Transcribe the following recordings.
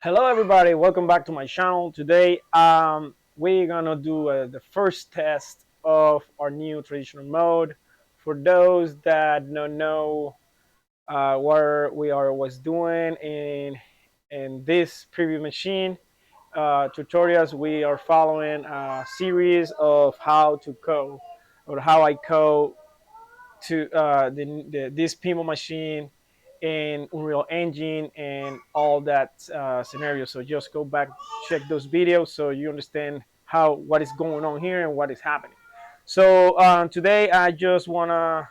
Hello everybody, welcome back to my channel. Today we're gonna do the first test of our new traditional mode. For those that don't know what we are was doing in this preview machine tutorials, we are following a series of how to code or how I code to this pinball machine in Unreal Engine and all that scenario. So just go back, check those videos so you understand what is going on here and what is happening. So today I just wanna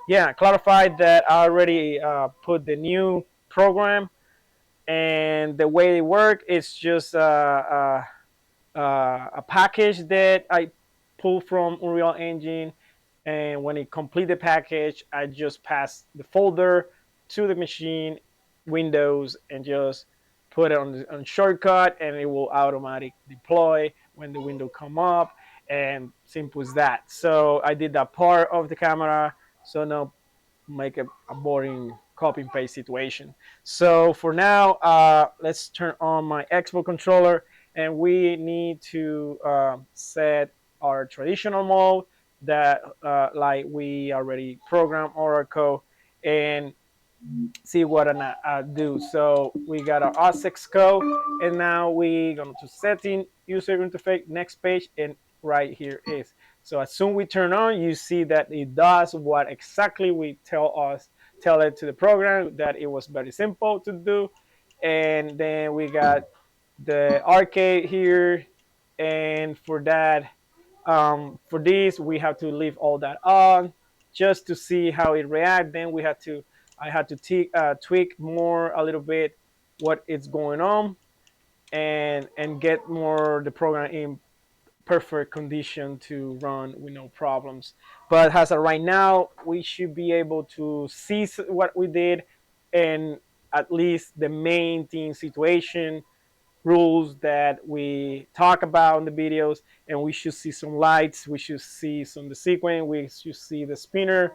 clarify that I already put the new program, and the way it works is just a package that I pull from Unreal Engine, and when it complete the package, I just pass the folder to the machine, Windows, and just put it on shortcut, and it will automatic deploy when the window come up, and simple as that. So I did that part of the camera, so now make a boring copy and paste situation. So for now, let's turn on my Xbox controller, and we need to set our traditional mode that like we already programmed our code, and see what I do. So we got our OSX code, and now we go to setting, user interface, next page, and right here is. So as soon we turn on, you see that it does what exactly we tell it to the program, that it was very simple to do. And then we got the arcade here, and for that, for this, we have to leave all that on just to see how it reacts. Then I had to tweak more a little bit what is going on, and get more the program in perfect condition to run with no problems. But as of right now, we should be able to see what we did, and at least the main thing situation rules that we talk about in the videos. And we should see some lights, we should see some the sequence, we should see the spinner,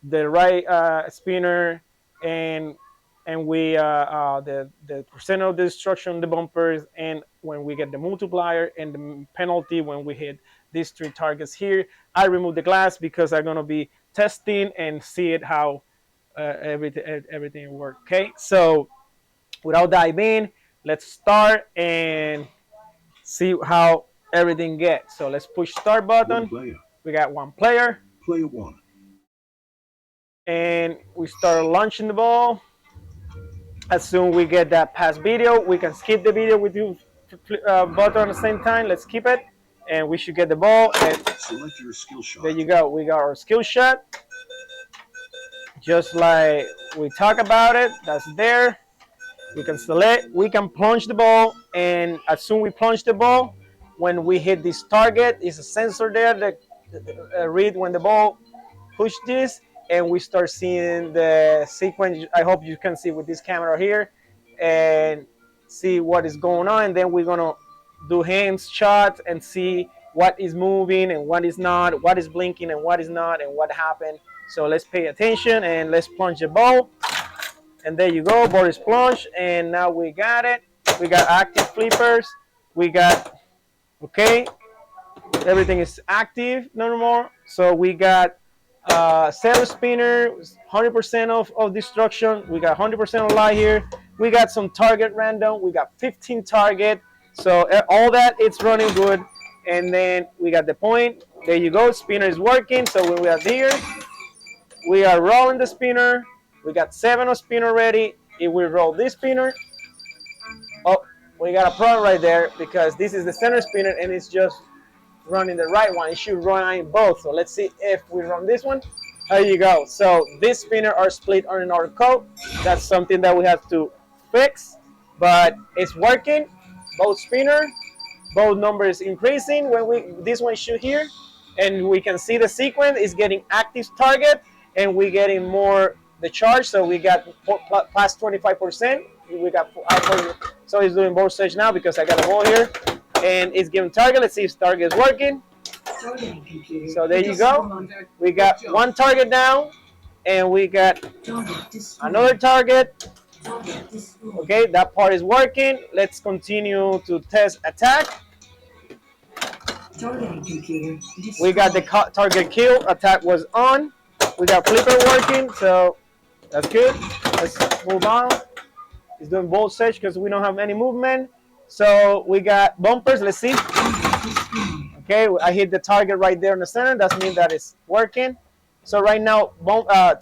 the right spinner, and we the percent of the destruction, the bumpers, and when we get the multiplier and the penalty when we hit these three targets here. I remove the glass because I'm gonna be testing and see it how everything works. Okay, so without diving in, let's start and see how everything gets. So let's push start button. We got one player. Player one. And we start launching the ball. As soon we get that past video, we can skip the video with you button at the same time. Let's keep it, and we should get the ball. And select your skill shot. There you go. We got our skill shot, just like we talk about it. That's there. We can select. We can plunge the ball, and as soon we plunge the ball, when we hit this target, is a sensor there that read when the ball push this, and we start seeing the sequence. I hope you can see with this camera here and see what is going on. And then we're gonna do hands shots and see what is moving and what is not, what is blinking and what is not, and what happened. So let's pay attention and let's plunge the ball. And there you go, ball is plunged, and now we got it. We got active flippers. We got, okay, everything is active no more. So we got zero spinner, 100% of destruction. We got 100% of light here. We got some target random. We got 15 target. So all that, it's running good. And then we got the point. There you go. Spinner is working. So when we are here, we are rolling the spinner. We got 7 of spinner ready. If we roll this spinner, oh, we got a problem right there because this is the center spinner and it's just running the right one. It should run in both. So let's see if we run this one. There you go. So this spinner are split on another code. That's something that we have to fix, but it's working. Both spinner, both numbers increasing when we this one shoot here, and we can see the sequence is getting active target, and we getting more the charge. So we got plus 25%. We got so it's doing both stage now because I got a ball here, and it's giving target. Let's see if target is working. So there you go. We got one target down, and we got another target, Okay, that part is working. Let's continue to test attack. We got the target kill. Attack was on. We got flipper working, so that's good. Let's move on. It's doing bolt search because we don't have any movement. So we got bumpers. Let's see. Okay, I hit the target right there in the center. That means that it's working. So right now,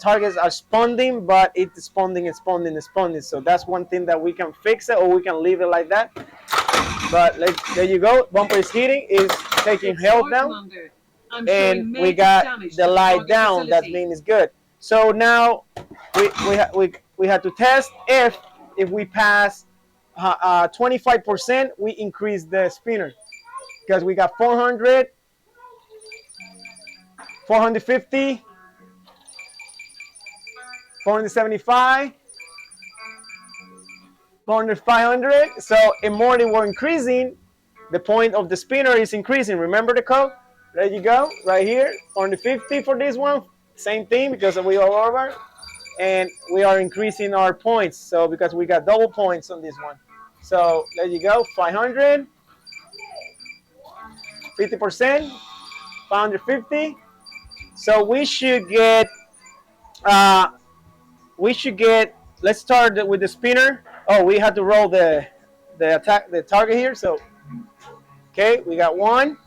targets are spawning, but it's spawning and spawning and spawning. So that's one thing that we can fix it, or we can leave it like that. But there you go. Bumper is hitting, is taking health down, and we got the light down. That means it's good. So now we had to test if we pass 25%, we increase the spinner because we got 400, 450. 475, 500. So in more we're increasing, the point of the spinner is increasing. Remember the code? There you go, right here. 450 for this one. Same thing because we are over. And we are increasing our points. So because we got double points on this one. So there you go, 500, 50%, 550. So we should get let's start with the spinner. Oh, we had to roll the target here. So, okay, we got 1,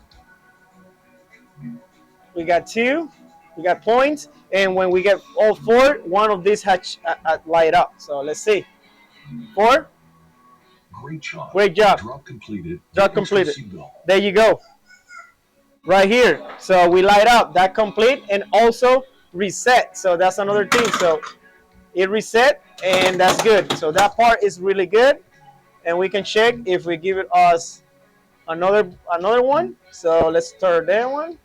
we got 2, we got points, and when we get all 4, one of these has light up. So let's see. 4. Great job. Great job. Drop completed. Drop completed. There you go. Right here. So we light up. That complete, and also reset. So that's another thing. So it reset, and that's good. So that part is really good, and we can check if we give it us another one. So let's start that one.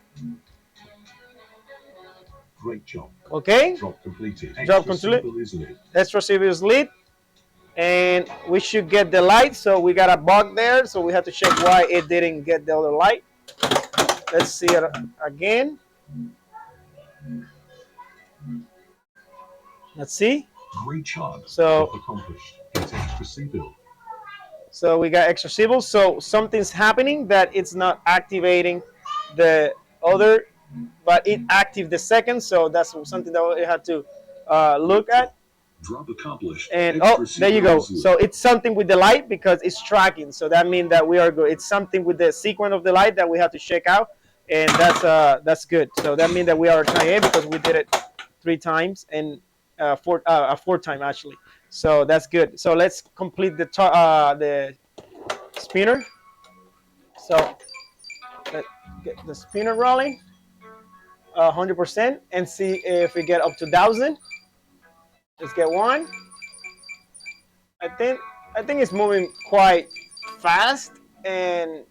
Great job. Okay. Drop completed. Drop completed. Extra silver is lit, and we should get the light. So we got a bug there, so we have to check why it didn't get the other light. Let's see it again. Let's see. Great job. So accomplished. It's extra C-bill. So we got extra civil. So something's happening that it's not activating the other, but it activated the second. So that's something that we have to look at. Drop accomplished. And oh, there you go. So it's something with the light because it's tracking. So that means that we are good. It's something with the sequence of the light that we have to check out, and that's good. So that means that we are trying A because we did it 3 times and fourth time actually. So that's good. So let's complete the spinner. So let's get the spinner rolling 100% and see if we get up to 1,000. Let's get 1. I think it's moving quite fast and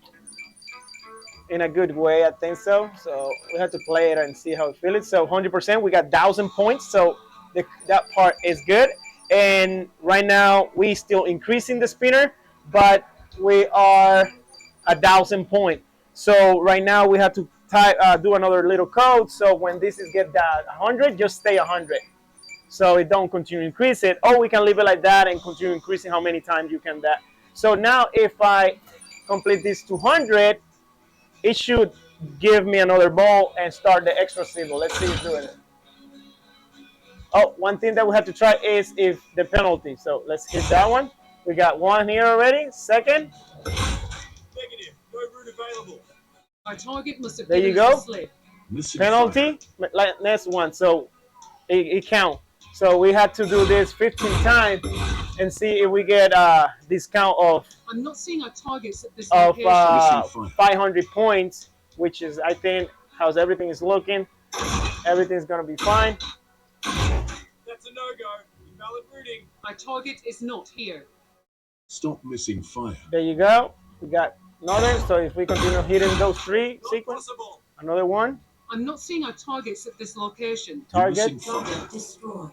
in a good way. I think so. So we have to play it and see how it feels. So 100%, we got 1,000 points. So that part is good. And right now we still increasing the spinner, but we are 1,000 points. So right now we have to do another little code. So when this is get that 100, just stay 100. So it don't continue to increase it. Or we can leave it like that and continue increasing how many times you can that. So now if I complete this 200, it should give me another ball and start the extra symbol. Let's see it's doing it. Oh, one thing that we have to try is if the penalty. So let's hit that one. We got 1 here already. Second. Negative. No route available. Our target must have there you go. Penalty. Like next one. So it count. So we had to do this 15 times and see if we get a discount of. I'm not seeing our targets at this of 500 points, which is I think how's everything is looking. Everything's gonna be fine. That's a no-go. Invalid routing. Our target is not here. Stop missing fire. There you go. We got another. So if we continue hitting those 3 sequence, another one. I'm not seeing our targets at this location. Target. Destroy.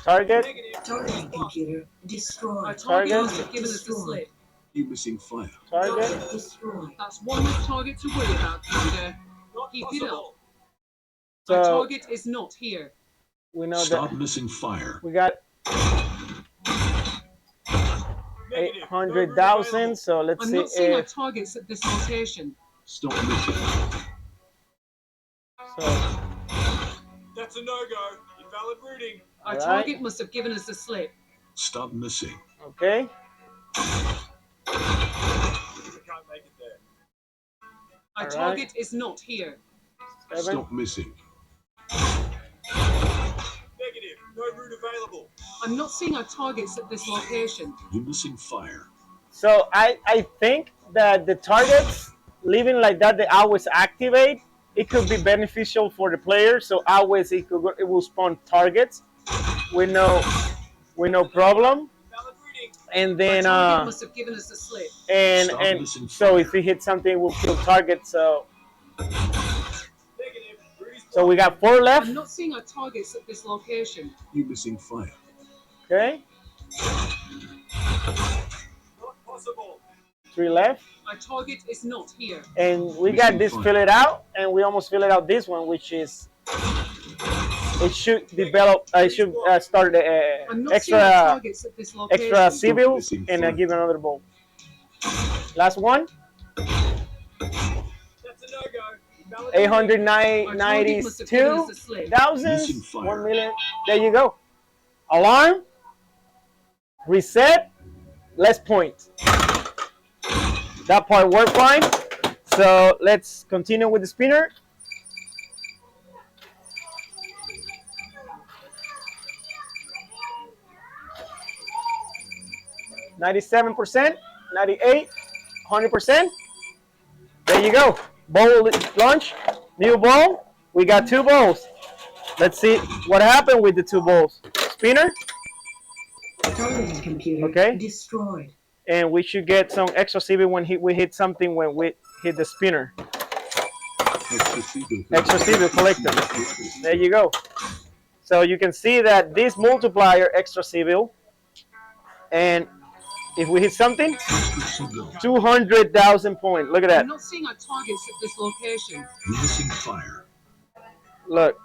Target. Target computer destroy. Our target must have given us the slip. You missing fire. Target. Destroy. That's one less target to worry about, Commander. Keep it up. So our target is not here. we know Stop that missing fire. we got Negative. No route 800,000. available. So let's I'm see not seeing our if targets at this location. Stop missing. so. That's a no-go. Invalid routing. Our All right. target must have given us a slip. Stop missing. Okay. I can't make it there. Our All right. target is not here. 7. Stop missing. Negative. No route available. I'm not seeing our targets at this location. You're missing fire. So I think that the targets leaving like that, they always activate. It could be beneficial for the player. So always it will spawn targets with no problem. Invalid routing. And Our then target must have given us a slip. and Stop and missing so fire. if we hit something, it will kill target. So Negative. Route is so we got 4 left. I'm not seeing our targets at this location. You're missing fire. Okay, not possible. 3 left. Our target is not here. And we got Missing this fire. fill it out, and we almost fill it out this one, which is it should develop. I should start the I'm not seeing our extra targets at this location. extra civils missing and fire. give another ball. Last one, That's a no-go. Invalid routing. Our target must have given us a slip. 892,000, Missing fire. 1 million. There you go. Alarm. Reset. Let's point. That part worked fine. So let's continue with the spinner. %, 98, 100%. There you go. Ball launch, new ball. We got 2 balls. Let's see what happened with the 2 balls. Spinner, Targeting computer Okay. destroyed. and we should get some extra CV when we hit something when we hit the spinner. Extra CV collector. There you go. So you can see that this multiplier extra civil, and if we hit something, 200,000 points. Look at I'm that. not seeing our targets at this location. You're missing fire. Look,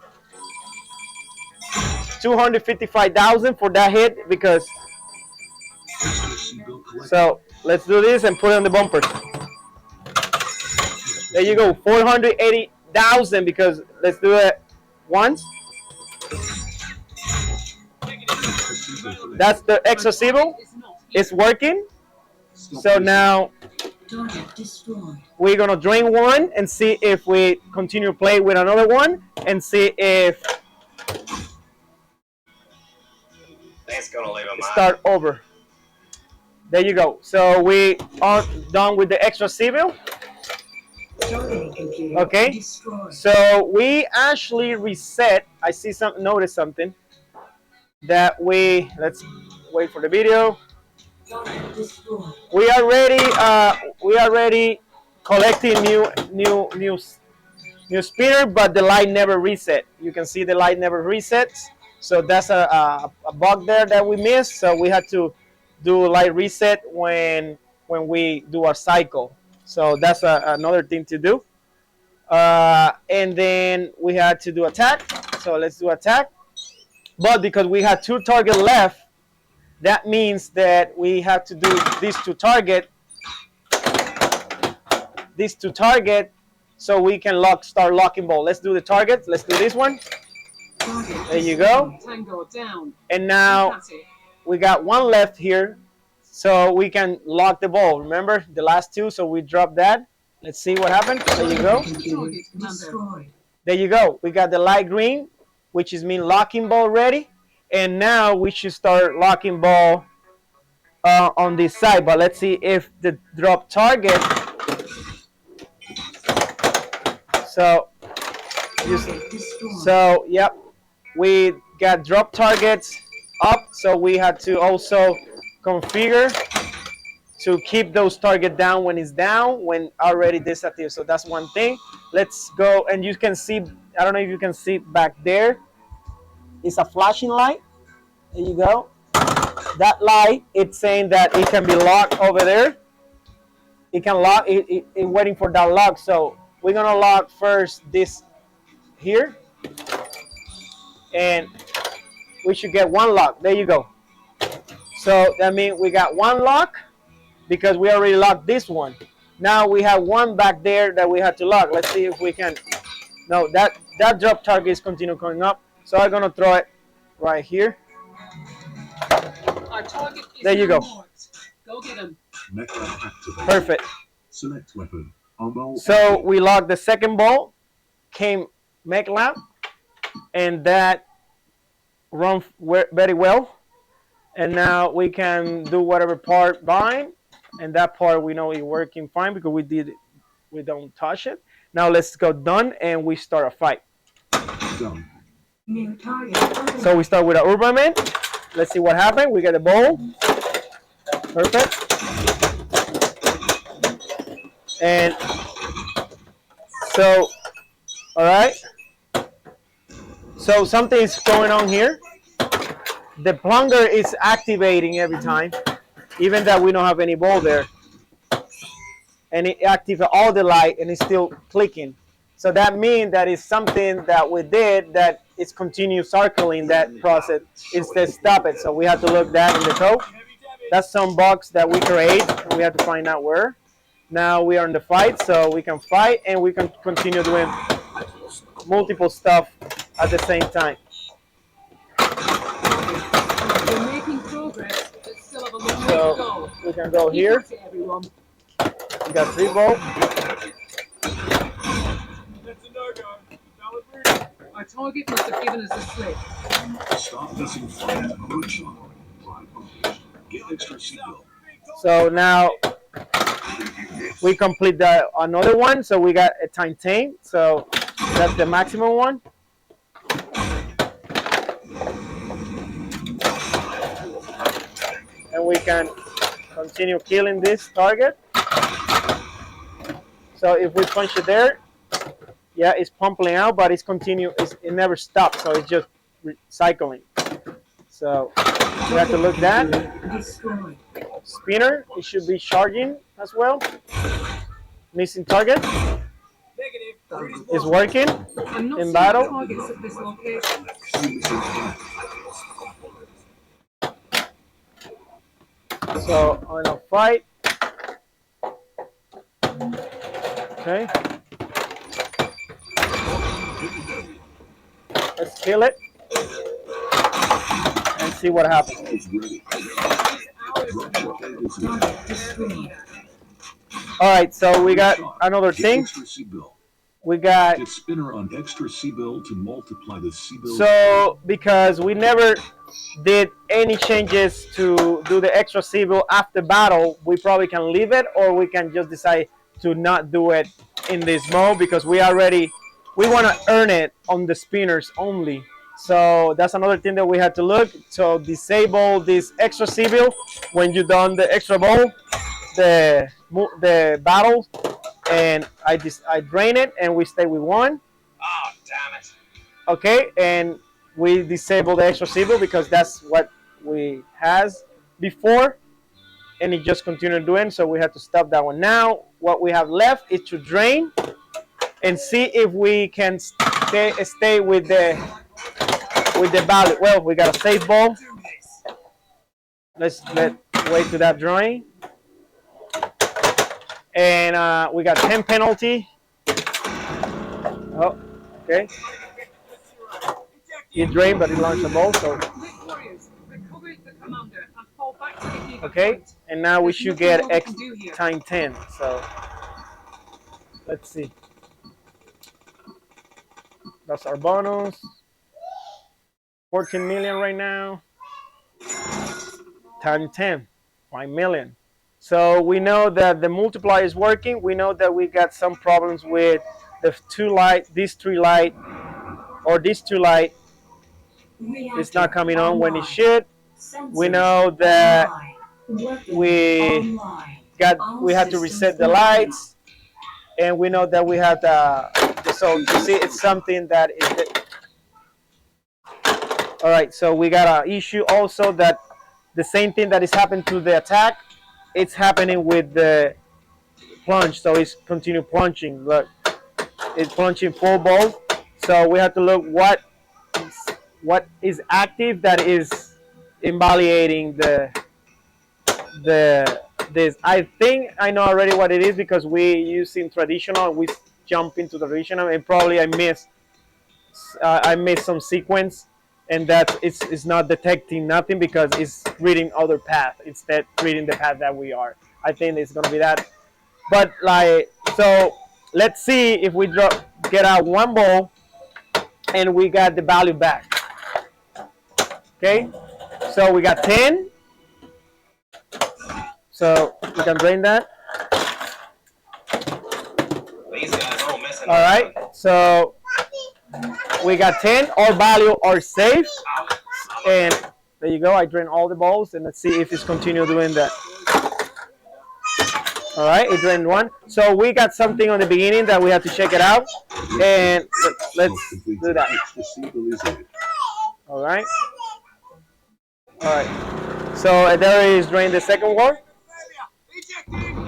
255,000 for that hit because. So let's do this and put it on the bumpers. There you go, 480,000 because let's do it once. That's the extra civil. Is not here. It's working. So now Target destroyed. we're gonna drain one and see if we continue play with another one and see if That's gonna leave a mark. start over. There you go. So we are done with the extra civil. Targeting computer Okay. destroyed. So we actually reset. I see notice something that let's wait for the video. Target destroyed. We already collecting new spinner, but the light never reset. You can see the light never resets. So that's a bug there that we missed. So we had to do a light reset when we do our cycle. So that's another thing to do. And then we had to do attack. So let's do attack. But because we had 2 targets left, that means that we have to do these 2 targets. So we can start locking ball. Let's do the targets. Let's do this one. Target There you go. Tango down. And now That's it. we got 1 left here. So we can lock the ball. Remember the last 2, so we drop that. Let's see what happened. There you go. Computer Target commander. destroyed. There you go. We got the light green, which is mean locking ball ready. And now we should start locking ball on this side. But let's see if the drop target. So, Target destroyed. so yep, we got drop targets up. So we had to also configure to keep those target down when it's down, when already disappears. So that's one thing. Let's go, and you can see, I don't know if you can see back there, it's a flashing light. There you go. That light, it's saying that it can be locked over there. It can lock, it's waiting for that lock. So we're gonna lock first this here, and we should get 1 lock. There you go. So that means we got one lock because we already locked this one. Now we have one back there that we had to lock. Let's see if we can. No, that drop target is continue going up. So I'm gonna throw it right here. Our target is There you now go. marked. Go get him. Mech lab activated. Perfect. Select weapon. Ammo. So we locked the second ball, came mech lab, and that run very well. And now we can do whatever part bind, and that part we know is working fine because we did it. We don't touch it. Now let's go done, and we start a fight. Done. New target. So we start with an Urban Man. Let's see what happened. We get the ball. Perfect. And so, all right. So something's going on here. The plunger is activating every time, even that we don't have any ball there. And it activates all the light and it's still clicking. So that means that it's something that we did that it's continue circling that process instead stop it. So we have to look that in the code. That's some bugs that we create and we have to find out where. Now we are in the fight, so we can fight and we can continue doing multiple stuff at the same time. We're making progress, but still have a long way to So go. we can go Keep here. it to everyone. We got 3 ball. That's a no-go. Invalid routing. Our target must have given us a slip. Stop missing fire. Good shot. Try pumping. Get extra seatbelt. So now we complete another one. So we got a time 10. So that's the maximum one. And we can continue killing this target. So if we punch it there, yeah, it's pumping out, but it's continue. It never stops, so it's just cycling. So we have to look that. Destroyed. Spinner, it should be charging as well. Missing target Negative. Routing's is blocked. working. I'm not In seeing battle? targets at this location. Missing fire. So on a fight. Okay. Let's kill it and see what happens. Is ready. Drop shot is ready. Target destroyed. All right, so we got another Get thing. extra seatbelt. We got Get spinner on extra seatbelt to multiply the seatbelt. so because we never did any changes to do the extra civil after battle, we probably can leave it or we can just decide to not do it in this mode because we want to earn it on the spinners only. So that's another thing that we had to look. So disable this extra civil when you done the extra ball, the battle, and I drain it and we stay with 1. Oh, damn it. Okay, and we disable the extra civil because that's what we has before, and it just continued doing. So we have to stop that one. Now what we have left is to drain and see if we can stay with the ballot. Well, we got a safe ball. Let's wait to that drawing, and we got 10 penalty. Oh, okay. He drained, but he launched the ball. So Quick warriors, recover the commander and fall back to the Eva okay, point. and now we There's should nothing get more we X can do here. time 10. So let's see. That's our bonus. 14 million right now. Time 10, 5 million. So we know that the multiplier is working. We know that we got some problems with the 2 light, these 3 light, or these 2 light. It's not coming on when it should. We know that we had to reset the lights, and we know that we had so you see it's something that is all right. So we got an issue also that the same thing that is happening to the attack, it's happening with the plunge. So it's continue plunging. Look, it's plunging full ball. So we have to look what is active that is invalidating this. I think I know already what it is because we using traditional. We jump into the traditional, and probably I missed some sequence, and that it's not detecting nothing because it's reading other path instead reading the path that we are. I think it's gonna be that. But like so, let's see if we get out one ball and we got the value back. Okay, so we got 10. So we can drain that. These guys all messing All right. So we got 10. All value are safe. And there you go. I drain all the balls, and let's see if it's continue doing that. All right, it drained one. So we got something on the beginning that we have to check it out, and let's do that. All right. All right. So there is drain the second wall,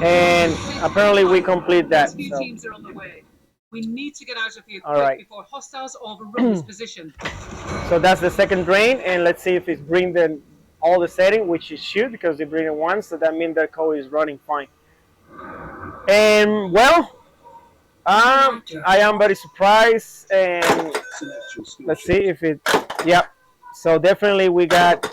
and apparently we complete that. Rescue So. teams are on the way. We need to get out of here All quick right. before hostiles overrun this position. So that's the second drain, and let's see if it's bring all the setting, which it should because they bring it once, so that means the code is running fine. And well, I am very surprised, and let's see if it. Yeah. So definitely we got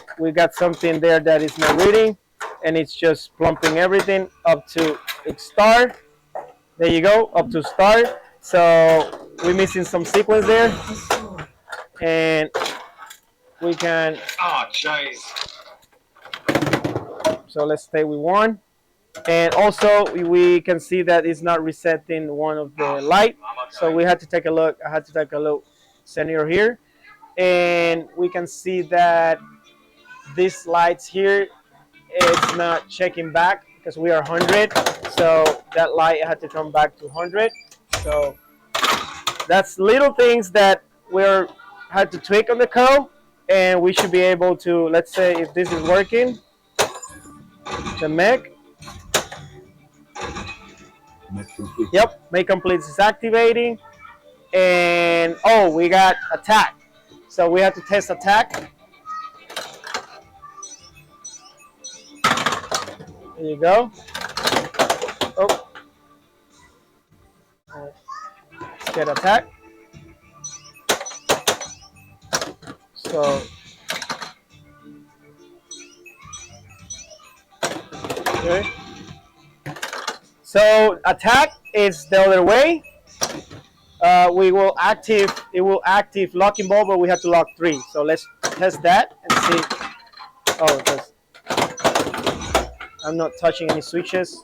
something there that is not reading, and it's just plumping everything up to its start. There you go, up to start. So we're missing some sequence there, and we can. Oh, jeez. So let's stay with one. And also we can see that it's not resetting one of the light. So we had to take a look. I had to take a look senior here. And we can see that these lights here, it's not checking back because we are 100. So that light had to come back to 100. So that's little things that we're had to tweak on the code. And we should be able to, let's say if this is working, the mech. Yep, make complete is activating, and oh, we got attack. So we have to test attack. There you go. Oh, let's get attack. So okay. So attack is the other way. We will active. It will active locking ball, but we have to lock 3. So let's test that and see. Oh, because I'm not touching any switches.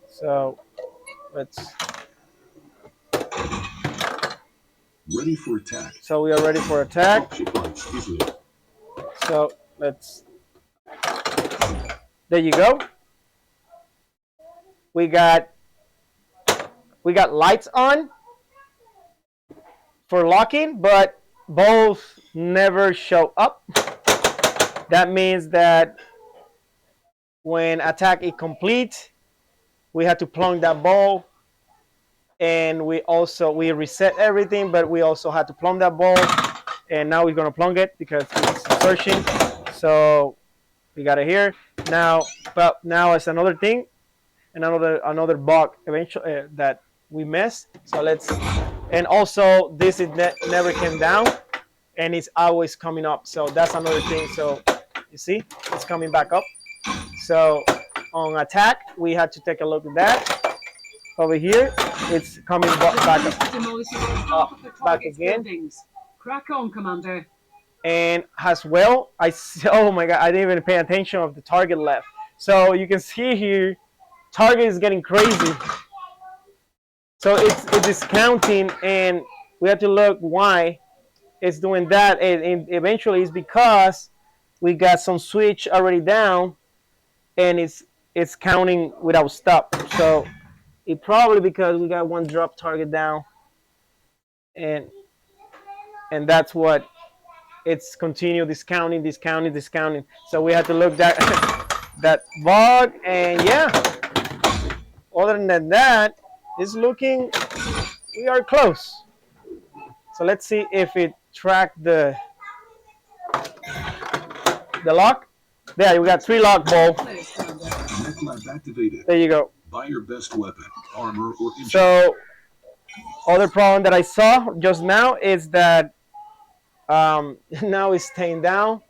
So let's. Ready for attack. So we are ready for attack. So let's. There you go. We got lights on for locking, but both never show up. That means that when attack is complete, we have to plunk that ball, and we reset everything, but we also had to plumb that ball, and now we're gonna plunk it because it's searching. So we got it here now. But now it's another thing. And another bug eventually that we missed. So let's, and also this is never came down, and it's always coming up. So that's another thing. So you see, it's coming back up. So on attack, we had to take a look at that. Over here, it's coming back up, back again. Buildings. Crack on, Commander. And as well, oh my God, I didn't even pay attention of the target left. So you can see here. Target is getting crazy. So it's discounting, and we have to look why it's doing that. And eventually it's because we got some switch already down, and it's counting without stop. So it probably because we got one drop target down, and that's what it's continue discounting. So we have to look that that bug, and yeah. Other than that, it's looking, we are close. So let's see if it tracked the lock. There, we got 3 lock ball. Flap activated. There you go. Buy your best weapon, armor, or engine. So other problem that I saw just now is that now it's staying down,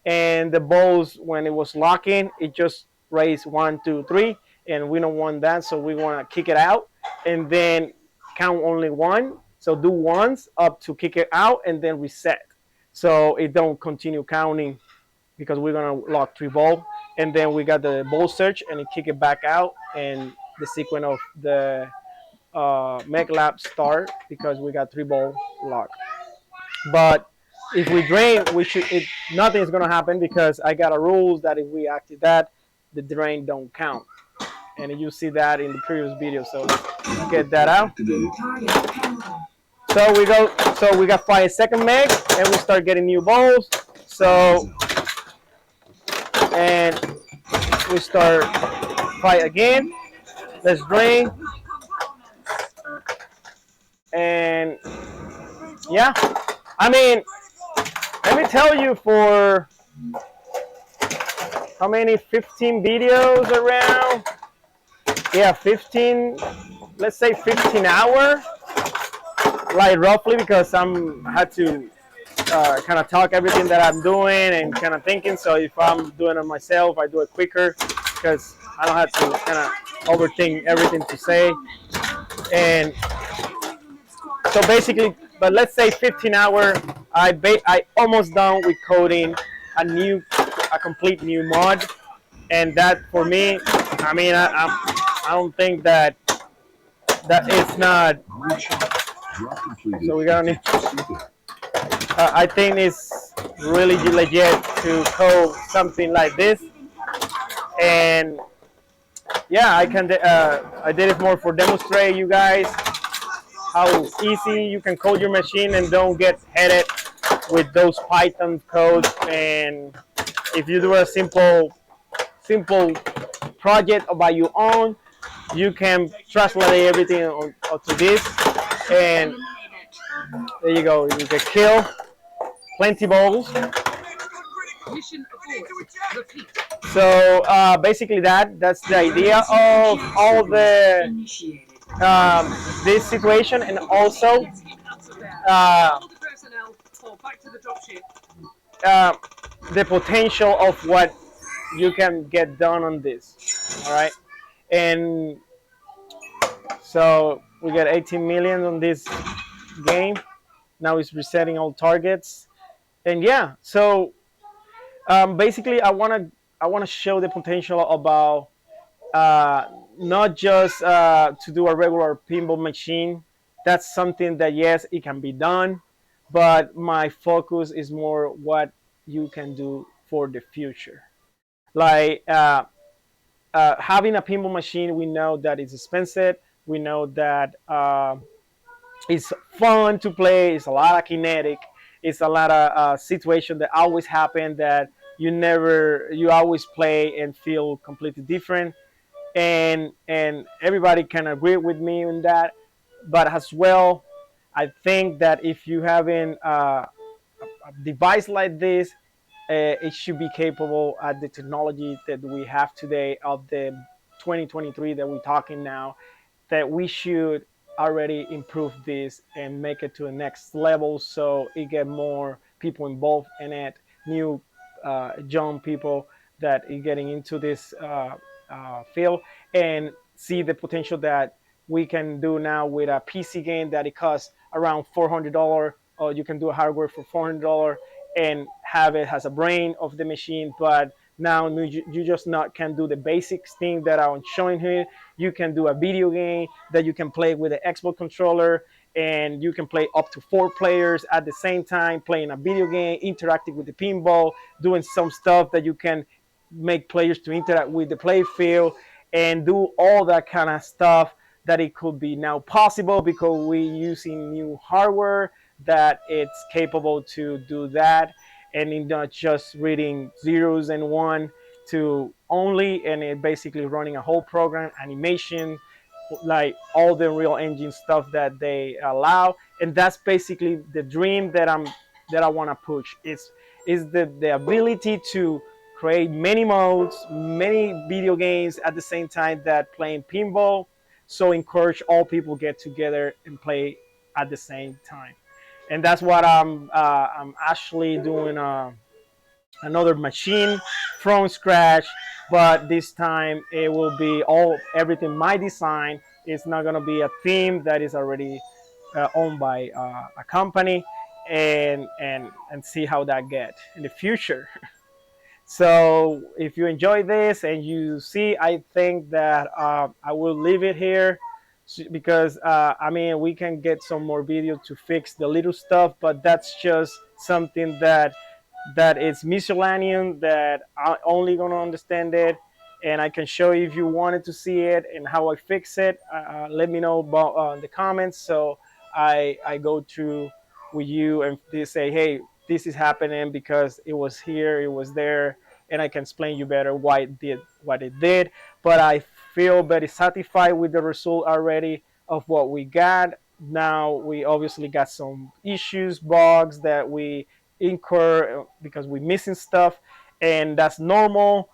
and the balls when it was locking, it just raised 1, 2, 3, and we don't want that, so we want to kick it out, and then count only one. So do ones up to kick it out, and then reset, so it don't continue counting because we're gonna lock 3 ball, and then we got the ball search and it kick it back out, and the sequence of the make lap start because we got 3 ball lock. But if we drain, we should. Nothing is gonna happen because I got a rules that if we active that, the drain don't count, and you see that in the previous video. So let's get that out. Activated. Target pending. So we go. So we got 5 second meg, and we start getting new balls. So and we start fight again. Let's drain, and yeah. I mean, let me tell you, for how many 15 videos around? Yeah, 15. Let's say 15 hours, like roughly, because I had to kind of talk everything that I'm doing and kind of thinking. So if I'm doing it myself, I do it quicker because I don't have to kind of overthink everything to say. And so basically, but let's say 15 hours, I almost done with coding a complete new mod, and that for me, I mean, I don't think that it's not. Drop completed. So we got new. I think it's really legit to code something like this, and yeah, I did it more for demonstrate you guys how easy you can code your machine and don't get headed with those Python codes. And if you do a simple project by your own, you can translate everything onto this, and there you go. You can kill plenty balls. Mission abort. Repeat. So basically that's the idea of all the Initiated. this situation, and also All the personnel fall back to the dropship. the potential of what you can get done on this. All right, and so we got 18 million on this game. Now it's resetting all targets, and yeah. So basically, I wanna show the potential about not just to do a regular pinball machine. That's something that yes, it can be done, but my focus is more what you can do for the future. Like having a pinball machine, we know that it's expensive. We know that it's fun to play. It's a lot of kinetic. It's a lot of situations that always happen that you always play and feel completely different. And everybody can agree with me on that. But as well, I think that if you having a device like this, it should be capable at the technology that we have today of the 2023 that we're talking now, that we should already improve this and make it to the next level so it get more people involved in it, new young people that are getting into this field, and see the potential that we can do now with a PC game that it costs around $400, or you can do a hardware for $400 and have it as a brain of the machine. But now you just not can do the basics thing that I'm showing here. You can do a video game that you can play with an Xbox controller, and you can play up to 4 players at the same time, playing a video game, interacting with the pinball, doing some stuff that you can make players to interact with the play field, and do all that kind of stuff that it could be now possible because we're using new hardware that it's capable to do that, and not just reading zeros and one to only, and it basically running a whole program, animation, like all the Unreal Engine stuff that they allow. And that's basically the dream that I want to push is the ability to create many modes, many video games at the same time that playing pinball. So encourage all people get together and play at the same time. And that's what I'm actually doing. Another machine from scratch, but this time it will be all everything my design. It's not gonna be a theme that is already owned by a company, and see how that get in the future. So if you enjoy this and you see, I think that I will leave it here because I mean we can get some more video to fix the little stuff, but that's just something that is miscellaneous that I'm only gonna understand it, and I can show you if you wanted to see it and how I fix it. Let me know about in the comments, so I go through with you and they say, hey, this is happening because it was here, it was there, and I can explain you better why it did what it did. But I feel very satisfied with the result already of what we got. Now we obviously got some issues, bugs that we incur because we're missing stuff, and that's normal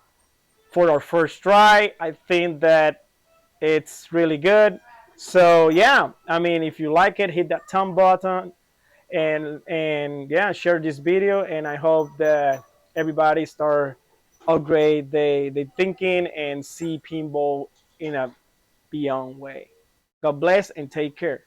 for our first try. I think that it's really good. So yeah, I mean, if you like it, hit that thumb button, and yeah, share this video, and I hope that everybody start upgrade they thinking and see pinball in a beyond way. God bless and take care.